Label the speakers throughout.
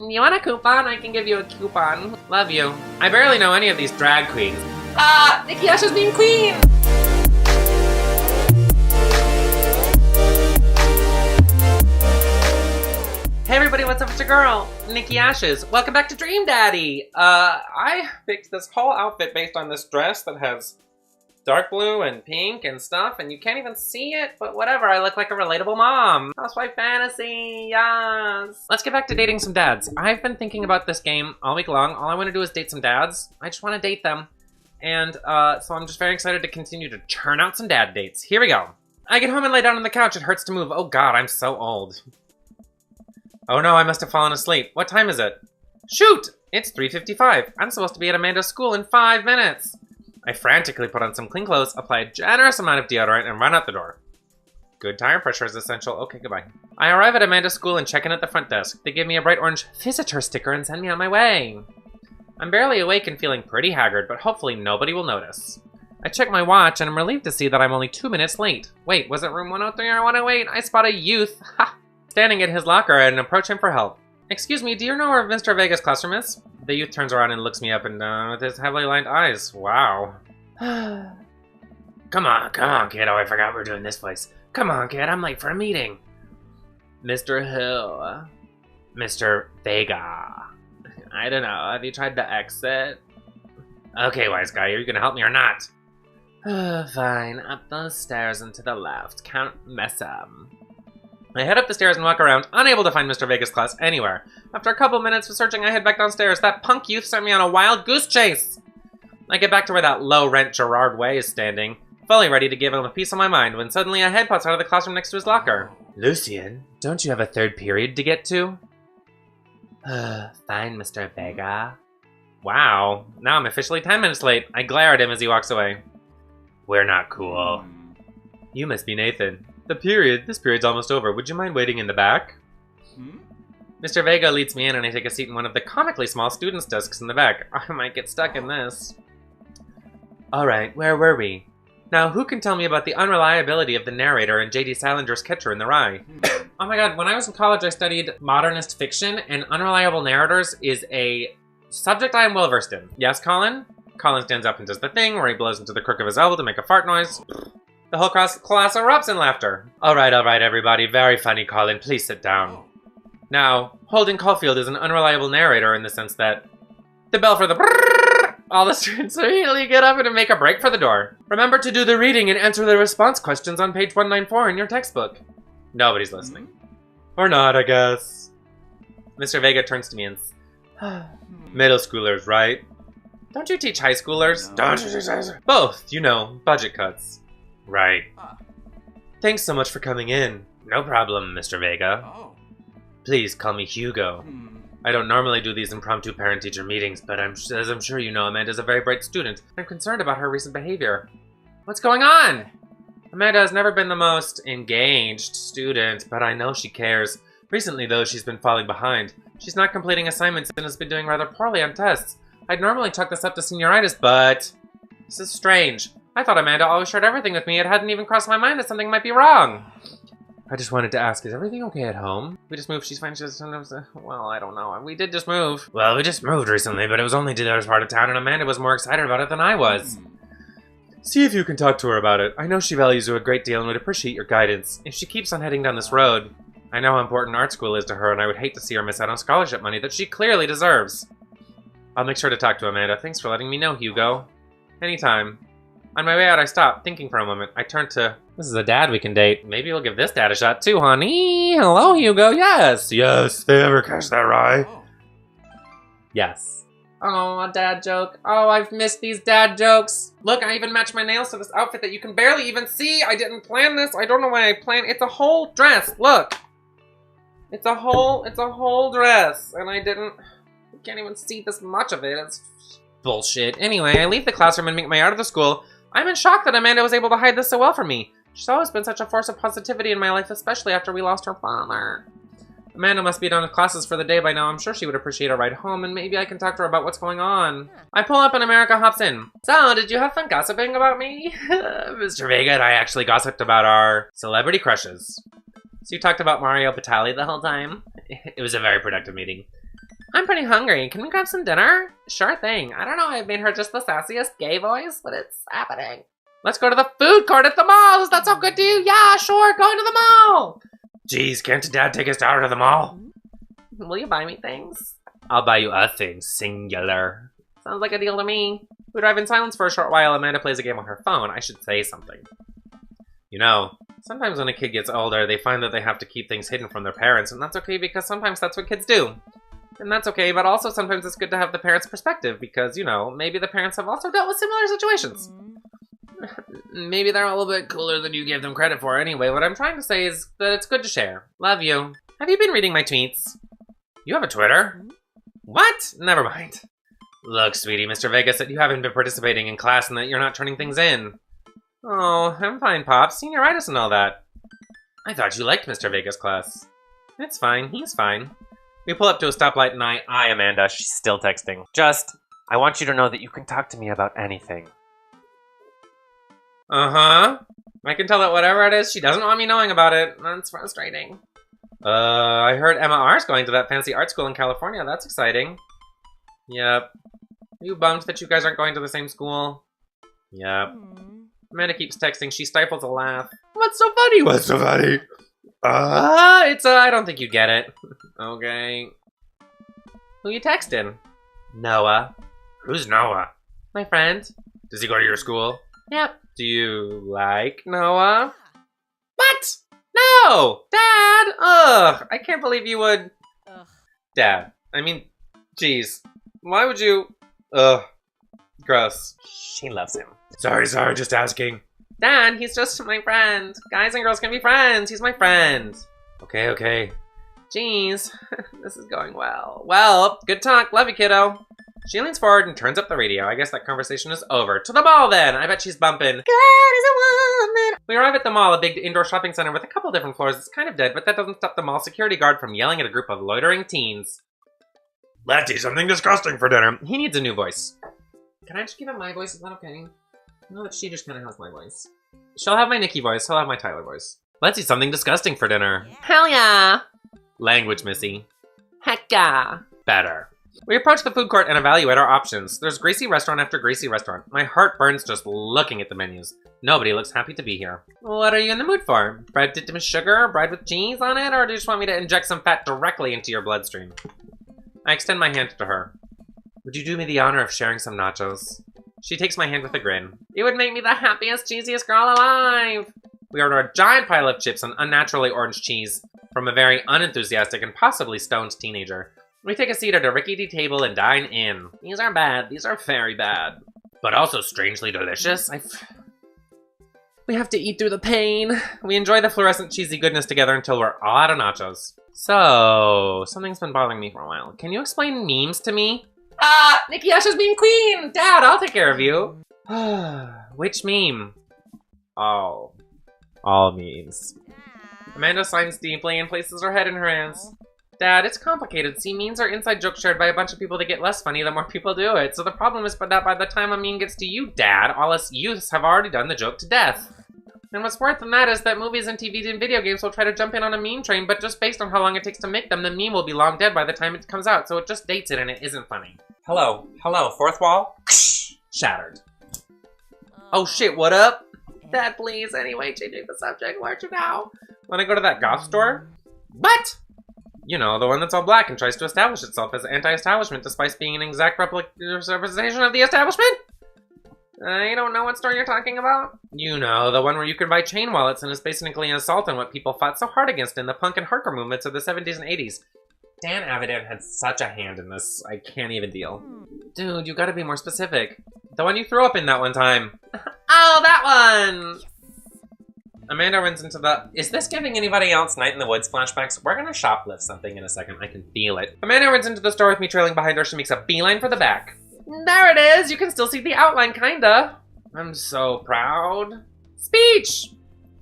Speaker 1: You want a coupon? I can give you a coupon. Love you. I barely know any of these drag queens. Nikki Ash's being queen! Hey everybody, what's up with your girl? Nikki Ashes. Welcome back to Dream Daddy! I picked this whole outfit based on this dress that has dark blue and pink and stuff, and you can't even see it, but whatever, I look like a relatable mom. Housewife fantasy, yes! Let's get back to dating some dads. I've been thinking about this game all week long. All I want to do is date some dads. I just want to date them. And, so I'm just very excited to continue to churn out some dad dates. Here we go. I get home and lay down on the couch. It hurts to move. Oh god, I'm so old. Oh no, I must have fallen asleep. What time is it? Shoot! It's 3:55. I'm supposed to be at Amanda's school in 5 minutes. I frantically put on some clean clothes, apply a generous amount of deodorant, and run out the door. Good tire pressure is essential. Okay, goodbye. I arrive at Amanda's school and check in at the front desk. They give me a bright orange visitor sticker and send me on my way. I'm barely awake and feeling pretty haggard, but hopefully nobody will notice. I check my watch and I'm relieved to see that I'm only 2 minutes late. Wait, was it room 103 or 108? I spot a youth, standing at his locker and approach him for help. Excuse me, do you know where Mr. Vega's classroom is? The youth turns around and looks me up and down with his heavily lined eyes. Wow. Come on, kiddo. I forgot we're doing this place. Come on, kid. I'm late for a meeting. Mr. Hill. Mr. Vega. I don't know. Have you tried the exit? Okay, wise guy. Are you gonna help me or not? Fine. Up those stairs and to the left. Count Messam. I head up the stairs and walk around, unable to find Mr. Vega's class anywhere. After a couple minutes of searching, I head back downstairs. That punk youth sent me on a wild goose chase. I get back to where that low-rent Gerard Way is standing, fully ready to give him a piece of my mind, when suddenly a head pops out of the classroom next to his locker. Lucian, don't you have a third period to get to? Fine, Mr. Vega. Wow, now I'm officially 10 minutes late. I glare at him as he walks away. We're not cool. You must be Nathan. This period's almost over. Would you mind waiting in the back? Mr. Vega leads me in and I take a seat in one of the comically small students' desks in the back. I might get stuck in this. Alright, where were we? Now, who can tell me about the unreliability of the narrator in J.D. Salinger's Catcher in the Rye? Oh my god, when I was in college I studied modernist fiction, and unreliable narrators is a subject I am well versed in. Yes, Colin? Colin stands up and does the thing where he blows into the crook of his elbow to make a fart noise. The whole class erupts in laughter. Alright, everybody. Very funny, Colin. Please sit down. Now, Holden Caulfield is an unreliable narrator in the sense that the bell for the brrrr, all the students immediately get up and make a break for the door. Remember to do the reading and answer the response questions on page 194 in your textbook. Nobody's listening. Or not, I guess. Mr. Vega turns to me and middle schoolers, right? Don't you teach high schoolers? No. Don't you teach high schoolers? Both, you know, budget cuts. Right. Thanks so much for coming in. No problem, Mr. Vega. Please call me Hugo. I don't normally do these impromptu parent-teacher meetings, but as I'm sure you know, Amanda's a very bright student. I'm concerned about her recent behavior. What's going on? Amanda has never been the most engaged student, but I know she cares. Recently, though, she's been falling behind. She's not completing assignments and has been doing rather poorly on tests. I'd normally chalk this up to senioritis, but this is strange. I thought Amanda always shared everything with me. It hadn't even crossed my mind that something might be wrong. I just wanted to ask, is everything okay at home? We just moved, she's fine, well, I don't know. We did just move. Well, we just moved recently, but it was only to the other part of town, and Amanda was more excited about it than I was. See if you can talk to her about it. I know she values you a great deal and would appreciate your guidance. If she keeps on heading down this road, I know how important art school is to her, and I would hate to see her miss out on scholarship money that she clearly deserves. I'll make sure to talk to Amanda. Thanks for letting me know, Hugo. Anytime. On my way out, I stop, thinking for a moment. I turn to, this is a dad we can date. Maybe we'll give this dad a shot too, honey. Hello, Hugo. Yes. Yes, they ever catch that rye? Yes. Oh, a dad joke. Oh, I've missed these dad jokes. Look, I even matched my nails to this outfit that you can barely even see. I didn't plan this. I don't know why I planned. It's a whole dress. Look. It's a whole dress. And you can't even see this much of it. It's bullshit. Anyway, I leave the classroom and make my way out of the school. I'm in shock that Amanda was able to hide this so well from me. She's always been such a force of positivity in my life, especially after we lost her father. Amanda must be done with classes for the day by now. I'm sure she would appreciate a ride home, and maybe I can talk to her about what's going on. I pull up and America hops in. So, did you have fun gossiping about me? Mr. Vega and I actually gossiped about our celebrity crushes. So you talked about Mario Batali the whole time? It was a very productive meeting. I'm pretty hungry. Can we grab some dinner? Sure thing. I don't know, I've made her just the sassiest gay voice, but it's happening. Let's go to the food court at the mall. Does that sound good to you? Yeah, sure, going to the mall. Jeez, can't Dad take us out to the mall? Will you buy me things? I'll buy you a thing, singular. Sounds like a deal to me. We drive in silence for a short while. Amanda plays a game on her phone. I should say something. You know, sometimes when a kid gets older, they find that they have to keep things hidden from their parents, and that's okay because sometimes that's what kids do. And that's okay, but also sometimes it's good to have the parents' perspective because, you know, maybe the parents have also dealt with similar situations. Maybe they're a little bit cooler than you give them credit for anyway. What I'm trying to say is that it's good to share. Love you. Have you been reading my tweets? You have a Twitter? What? Never mind. Look, sweetie, Mr. Vega said you haven't been participating in class and that you're not turning things in. Oh, I'm fine, Pops. Senioritis and all that. I thought you liked Mr. Vega's class. It's fine. He's fine. We pull up to a stoplight and I Amanda. She's still texting. I want you to know that you can talk to me about anything. Uh-huh. I can tell that whatever it is, she doesn't want me knowing about it. That's frustrating. I heard Emma R's going to that fancy art school in California. That's exciting. Yep. Are you bummed that you guys aren't going to the same school? Yep. Amanda keeps texting. She stifles a laugh. What's so funny? What's so funny? I don't think you get it. Okay. Who you texting? Noah. Who's Noah? My friend. Does he go to your school? Yep. Do you like Noah? What? No! Dad! Ugh! I can't believe you would... Ugh. Dad. I mean, jeez. Why would you... Ugh. Gross. She loves him. Sorry, just asking. Dad, he's just my friend. Guys and girls can be friends. He's my friend. Okay. Jeez. This is going well. Well, good talk. Love you, kiddo. She leans forward and turns up the radio. I guess that conversation is over. To the mall, then! I bet she's bumping. God is a woman! We arrive at the mall, a big indoor shopping center with a couple different floors. It's kind of dead, but that doesn't stop the mall security guard from yelling at a group of loitering teens. Let's eat something disgusting for dinner. He needs a new voice. Can I just give him my voice? Is that okay? No, that she just kind of has my voice. She'll have my Nikki voice. He'll have my Tyler voice. Let's eat something disgusting for dinner. Yeah. Hell yeah! Language, missy. Hecka. Better. We approach the food court and evaluate our options. There's greasy restaurant after greasy restaurant. My heart burns just looking at the menus. Nobody looks happy to be here. What are you in the mood for? Bread dipped in sugar? Bread with cheese on it? Or do you just want me to inject some fat directly into your bloodstream? I extend my hand to her. Would you do me the honor of sharing some nachos? She takes my hand with a grin. It would make me the happiest, cheesiest girl alive! We order a giant pile of chips and unnaturally orange cheese from a very unenthusiastic and possibly stoned teenager. We take a seat at a rickety table and dine in. These are bad. These are very bad. But also strangely delicious. We have to eat through the pain. We enjoy the fluorescent cheesy goodness together until we're all out of nachos. So, something's been bothering me for a while. Can you explain memes to me? Nikki Asha's meme queen! Dad, I'll take care of you. Which meme? All memes. Amanda sighs deeply and places her head in her hands. Dad, it's complicated. See, memes are inside jokes shared by a bunch of people that get less funny the more people do it. So the problem is that by the time a meme gets to you, Dad, all us youths have already done the joke to death. And what's worse than that is that movies and TV and video games will try to jump in on a meme train, but just based on how long it takes to make them, the meme will be long dead by the time it comes out, so it just dates it and it isn't funny. Hello, fourth wall? Shattered. Oh shit, what up? Dad, please, anyway, changing the subject, where'd you now? Wanna go to that goth store? What? You know, the one that's all black and tries to establish itself as anti-establishment despite being an exact representation of the establishment? I don't know what store you're talking about. You know, the one where you can buy chain wallets and is basically an assault on what people fought so hard against in the punk and hardcore movements of the 70s and 80s. Dan Avidan had such a hand in this, I can't even deal. Dude, you gotta be more specific. The one you threw up in that one time. Oh, that one! Amanda runs into the... Is this giving anybody else Night in the Woods flashbacks? We're gonna shoplift something in a second. I can feel it. Amanda runs into the store with me trailing behind her. She makes a beeline for the back. There it is! You can still see the outline, kinda. I'm so proud. Speech!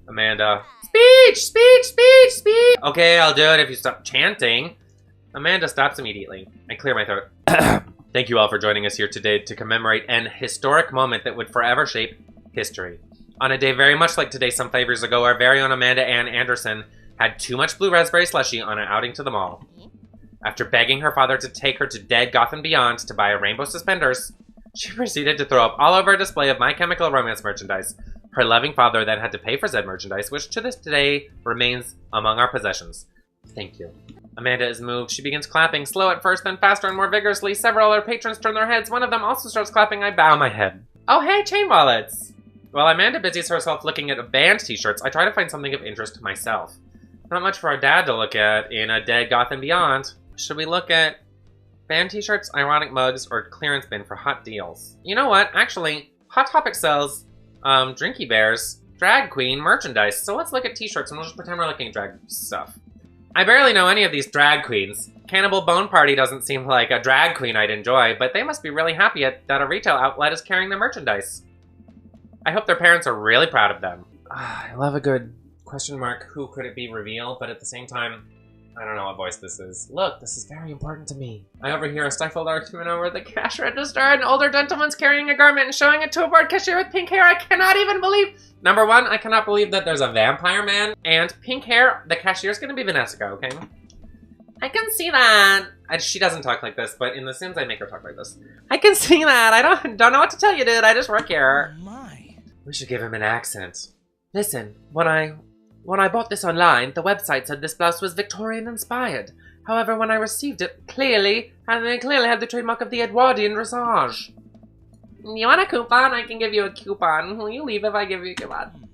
Speaker 1: Amanda. Speech! Speech! Speech! Speech! Okay, I'll do it if you stop chanting. Amanda stops immediately. I clear my throat. Thank you all for joining us here today to commemorate an historic moment that would forever shape history. On a day very much like today some 5 years ago, our very own Amanda Ann Anderson had too much blue raspberry slushie on an outing to the mall. After begging her father to take her to Dead Goth and Beyond to buy rainbow suspenders, she proceeded to throw up all over a display of My Chemical Romance merchandise. Her loving father then had to pay for said merchandise, which to this day remains among our possessions. Thank you. Amanda is moved. She begins clapping, slow at first, then faster and more vigorously. Several other patrons turn their heads. One of them also starts clapping. I bow my head. Oh, hey, chain wallets! While Amanda busies herself looking at band t-shirts, I try to find something of interest to myself. Not much for our dad to look at in a Dead Goth and Beyond. Should we look at band t-shirts, ironic mugs, or clearance bin for hot deals? You know what? Actually, Hot Topic sells Drinky Bears drag queen merchandise. So let's look at t-shirts and we'll just pretend we're looking at drag stuff. I barely know any of these drag queens. Cannibal Bone Party doesn't seem like a drag queen I'd enjoy, but they must be really happy that a retail outlet is carrying their merchandise. I hope their parents are really proud of them. I love a good question mark, who could it be reveal, but at the same time, I don't know what voice this is. Look, this is very important to me. I overhear a stifled argument over the cash register. An older gentleman's carrying a garment and showing it to a bored cashier with pink hair. I cannot even believe... Number one, I cannot believe that there's a vampire man and pink hair. The cashier's gonna be Vanessica, okay? I can see that. She doesn't talk like this, but in The Sims I make her talk like this. I can see that. I don't know what to tell you, dude. I just work here.
Speaker 2: Oh my.
Speaker 1: We should give him an accent. Listen, when I bought this online, the website said this blouse was Victorian inspired. However, when I received it, they clearly had the trademark of the Edwardian dressage. You want a coupon? I can give you a coupon. Will you leave if I give you a coupon?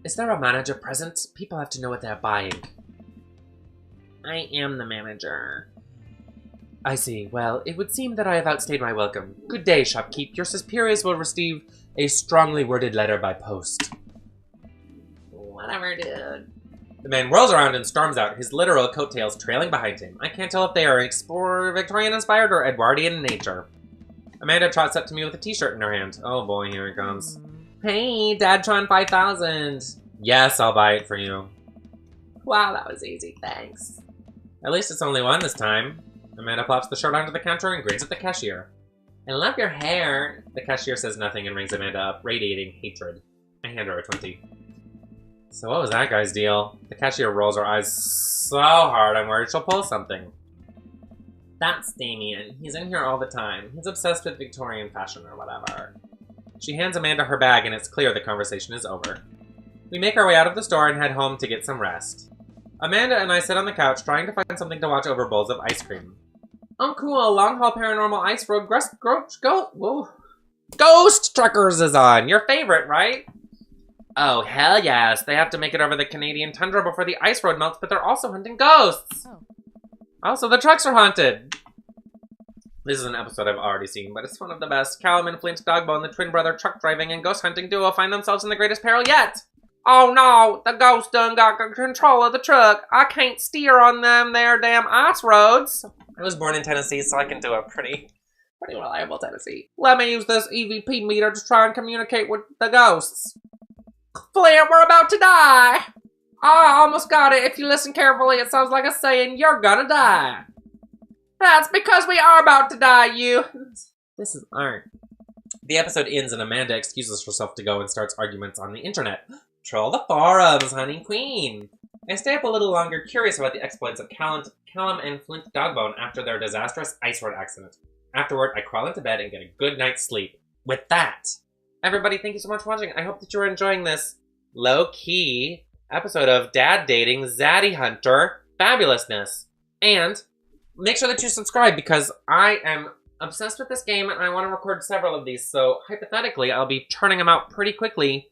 Speaker 1: Is there a manager present? People have to know what they're buying. I am the manager. I see. Well, it would seem that I have outstayed my welcome. Good day, shopkeep. Your superiors will receive a strongly worded letter by post. Whatever, dude. The man whirls around and storms out, his literal coattails trailing behind him. I can't tell if they are Victorian-inspired or Edwardian in nature. Amanda trots up to me with a t-shirt in her hand. Oh boy, here it comes. Hey, Dadtron 5000! Yes, I'll buy it for you. Wow, that was easy, thanks. At least it's only one this time. Amanda plops the shirt onto the counter and grins at the cashier. I love your hair. The cashier says nothing and rings Amanda up, radiating hatred. I hand her a 20. So what was that guy's deal? The cashier rolls her eyes so hard I'm worried she'll pull something. That's Damien. He's in here all the time. He's obsessed with Victorian fashion or whatever. She hands Amanda her bag and it's clear the conversation is over. We make our way out of the store and head home to get some rest. Amanda and I sit on the couch trying to find something to watch over bowls of ice cream. Oh cool, Long Haul Paranormal Ice Road Ghost Truckers is on! Your favorite, right? Oh, hell yes. They have to make it over the Canadian tundra before the ice road melts, but they're also hunting ghosts! Oh. Also, the trucks are haunted! This is an episode I've already seen, but it's one of the best. Callum and Flint Dogbone, the twin brother truck driving and ghost hunting duo, find themselves in the greatest peril yet! Oh no, the ghost done got control of the truck. I can't steer on them there damn ice roads. I was born in Tennessee, so I can do a pretty reliable Tennessee. Let me use this EVP meter to try and communicate with the ghosts. Flint, we're about to die. I almost got it. If you listen carefully, it sounds like a saying, you're gonna die. That's because we are about to die, you. This is art. The episode ends and Amanda excuses herself to go and starts arguments on the internet. Troll the forums, honey queen. I stay up a little longer, curious about the exploits of Callum and Flint Dogbone after their disastrous ice road accident. Afterward, I crawl into bed and get a good night's sleep. With that, everybody, thank you so much for watching. I hope that you're enjoying this low-key episode of Dad Dating Zaddy Hunter Fabulousness. And make sure that you subscribe because I am obsessed with this game and I want to record several of these. So hypothetically, I'll be turning them out pretty quickly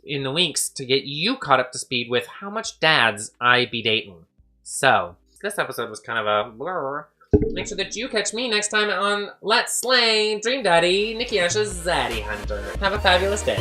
Speaker 1: in the weeks to get you caught up to speed with how much dads I be dating. So this episode was kind of a blur. Make sure that you catch me next time on Let's Slay Dream Daddy Nikki Ash's Zaddy Hunter. Have a fabulous day.